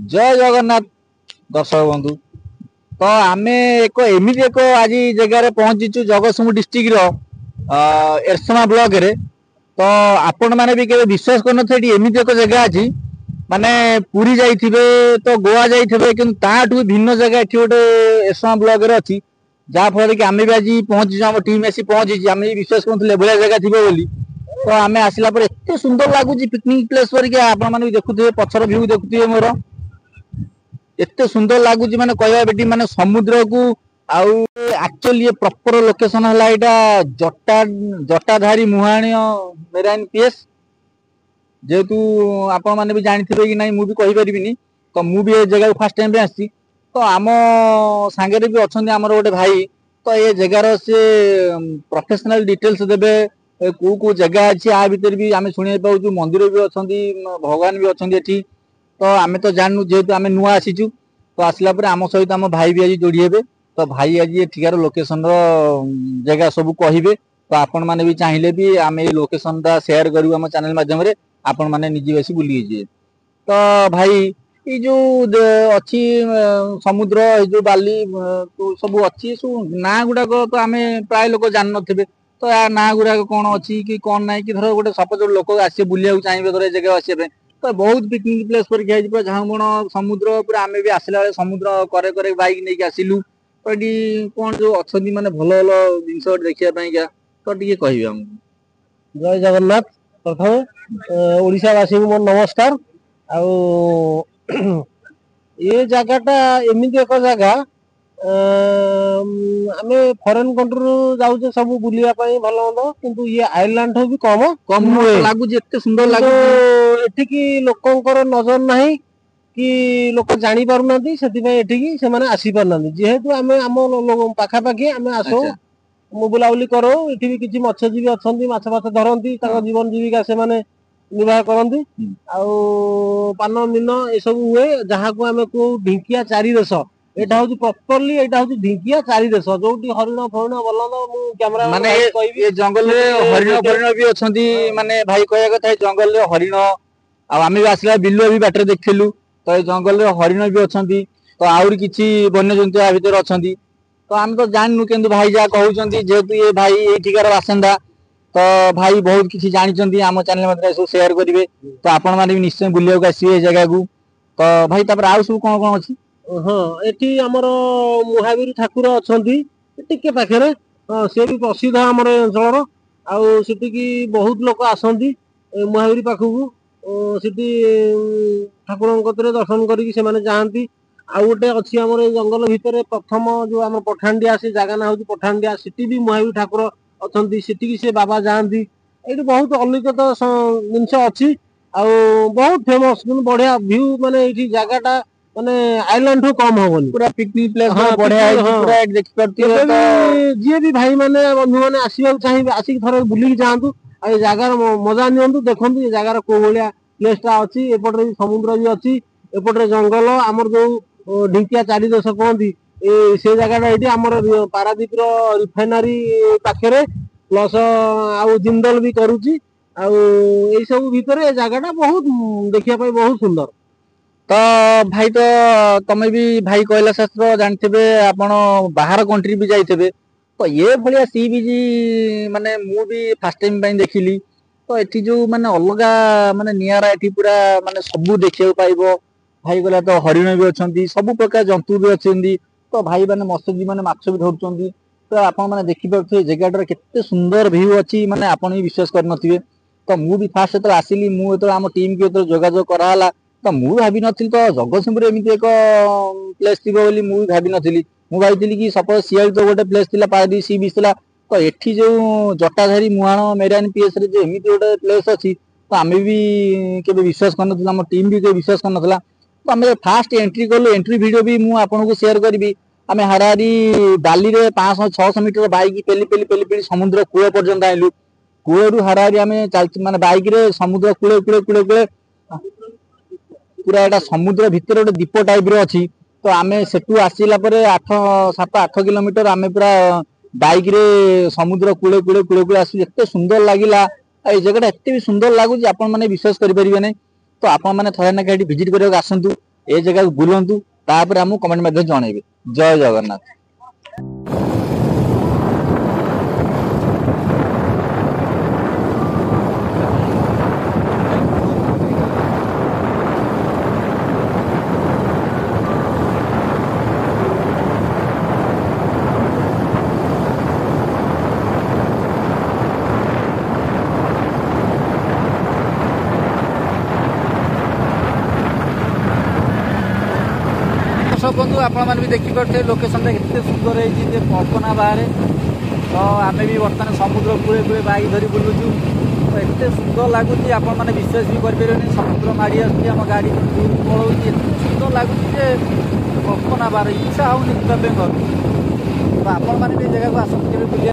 जय जगन्नाथ दर्शक बंधु। तो आम एक एमती एक आज जगार पहुंचीचु जगतसिंहपुर डिस्ट्रिक्ट एरसमा ब्लॉक रे। तो आपण मैंने भी केवे विश्वास करनथे एमती एक जगह अच्छी माने पुरी जाइथिबे तो गोवा जाइथिबे किंतु ताठू भिन्न जगह एठी गोटे एरसमा ब्लॉक रे अछि जहाँ फल कि आम भी आज पहुंची आम टीम आसी पहुंची आम विश्वास करते बढ़िया जगह थी बोली। तो आम आसला एत सुंदर लगुच पिकनिक प्लेस पर आप देखुए पछर भ्यू देखुए मोर एत सुंदर लगुच माने कहवा बेटी माने समुद्र को आउ एक्चुअली ये प्रॉपर लोकेशन है यहाँ जटाधारी मुहाणी मेराइन पीएस जेहेतु आपण मैंने भी जानी कि नहीं मुझे कहीपरि तो मुझे जगह फास्ट टाइम आसी तो आम सांगे भी अच्छा आमर गोटे भाई तो ये जगार से प्रोफेशनल डिटेल्स देवे कौ कौ जगह अच्छी आ भर भी आम शुणी पाचु मंदिर भी अच्छा भगवान भी अच्छा एटी तो आम तो जानू जेहेतु आम नुआ आसीचु तो आसला आम सहित आम भाई भी आज जोड़ी हे तो भाई आज एठिकार लोकेशन जगह सब कहे तो आपण मैंने भी चाहिए भी आम ये लोकेशन सेयार करूँ आम चैनल मध्यम आपण मैंने निजे बस बुली जाए। तो भाई ये जो अच्छी समुद्र ये जो बाली सब अच्छी सब ना गुड़ाक तो आम प्राय लोक जान थे तो या ना गुड़ाक कौन अच्छी कि कौन ना कि धर गोटे सपोज लोक आसे बुलिया चाहिए धर जगह आसपा तो बहुत पिकनिक प्लेस पर पूरा झाऊबण समुद्र पूरा आम भी आसला बेले समुद्र करे करे बैक नहीं आसिलु तो ये कौन जो अच्छा माने भल भल जिन देखा तो टे कह जय जगन्नाथ। प्रथम ओडिशावासी को मोर नमस्कार। आउ ये जगहटा एमती एक जगह आम फरेन कंट्री जाऊे सब बुलिया भल मंद किंतु ये आयरलैंड भी कम कम लगुच एत सुंदर लगुच एठिकी लोकंकर नजर नहीं कि लोक जानी पारना से आसी पारना जेहेतु आम आम पाखापाखि आम आसो मु बुलाबुली करो ये भी किसी मत्स्यजीवी अच्छा माछ फाछ धरती जीवन जीविका से निर्वाह करती पान मीन ये सब हुए जहाँ को आम कौ ढिंकिया चारि देश एटा हूँ प्रॉपरली एटा हूँ ढिंकिया चारि देश जो हरिण फरिण बलद मु कैमरा माने ये जंगल रे हरिण फरिण भी अछंती माने भाई कहया कथा जंगल रे हरिण आम भी आसला बिलुआ भी बाटर देखिलु तो ये जंगल रे हरिण भी अछंती तो आउरी किछि वन्य जंतु आ भीतर अछंती तो आम तो जाननु किंतु भाई जहाँ कहउछंती जेहेतु ये भाई एठिकार बासिंदा तो भाई बहुत किसी जानी आम चैनल मध्य सब शेयर करेंगे तो आपण मैंने भी निश्चय बुलिया आसवे जगह को तो भाई तापर आउ सब कौन कौन अच्छी हाँ ये आमर महावीर ठाकुर अच्छा टिके पाखे सी भी प्रसिद्ध आम अंचल आठी बहुत लोक आसती महावीर पाखक सी ठाकुर दर्शन करके जाती आउ गोटे अच्छी आम जंगल भितर प्रथम जो आम पठाणडिया से जगह ना हूँ पठाणडिया सिटी भी महावीर ठाकुर अच्छा सेठी से बाबा जाती ये बहुत अलिखत जिनस अच्छी बहुत फेमस बढ़िया व्यू माने ये जगहटा माने आइलैंड ठू कम हेनी पूरा पिकनिक प्लेस बढ़िया देखि पारती जी भी भाई माने बंधु मैंने आसवाक चाहिए आसिक थोड़े बुलिक जातु आ जगार मजा नियंतु देखु ये जगार कौ भाया प्लेसटा अच्छी एपटे भी समुद्र भी अच्छी एपटे जंगल आमर जो ढिंकिया चारि देश कहती से जगहटा ये आमर पारादीप रिफाइनारी पाखे प्लस आउ जिंदल भी करुच्ची आई सब भितर जगहटा बहुत देखा बहुत सुंदर। तो भाई तो तमें भी भाई कहला शास्त्र जानते आपण बाहर कंट्री भी जाइए तो ये भाया सी बीच माने मु भी फास्ट टाइम देखिली तो ये जो माने अलग माने नियारा ये पूरा माने सब देखा पाइबो भाई कहला तो हरिण भी अच्छा सब प्रकार जंतु भी अच्छा तो भाई मैंने मत्स्यजीवी मैंने माछ भी धरुंच तो आपण मैंने देखिपे जगह केते सुंदर भ्यू अच्छी माने आपण भी विश्वास करनथिबे तो मु भी फास्ट जो आसिली मुझे आम टीम की जोगाजोग कराला तो मुझे भाभी नी तो जगतसिंहपुर एमती एक प्लेस थी बोली मुझे भाभी नी मुझे कि सपोज सियाल तो गोटे प्लेस थी पारादीप सी बीच था तो एठी जो जटाधारी मुहाण मेराइन पीएस रे जो एमती गोटे प्लेस अच्छी तो आम भी केवे विश्वास कर आम टीम भी केवे विश्वास कर तो आम फास्ट एंट्री कलु एंट्री वीडियो भी मुझे आपको शेयर करी आम हाराहारी बाली रे 500-600 मीटर बैक पेली पेली पेली पेली समुद्र कूल पर्यंत आइलु कूलू हाराहारी आम चलती माने बैक रे समुद्र कूले कूले कूले कूले पूरा एटा समुद्र भितर गोटे दीप टाइप रो अच्छी तो आम सेठू आसला 7-8 किलोमीटर आम पूरा बैक रे समुद्र कूले कूले कूले कूले आस एत सुंदर लगला ये जगह एत भी सुंदर लगुच आपण मैंने विश्वास करें ना तो आपण मैंने थोड़े ना कहीं विजिट करने आसतु ए जगह बुलंतु तापर हमहु कमेंट में जणेबे। जय जगन्नाथ। दर्शक बंधु आपण भी देखिपे लोकेशन एते सुंदर है पल्पना बाहर तो आम भी बर्तमान समुद्र कूले कूले बाइक धरी बुलुचु तो एत सुंदर लगुच आपण मैंने विश्वास भी करें समुद्र माड़ी आम गाड़ी दूर पलाऊँ एत सुंदर लगुच कल्पना बाहर इच्छा होनी घर तो आपण मैंने जगह को आसते बुझे।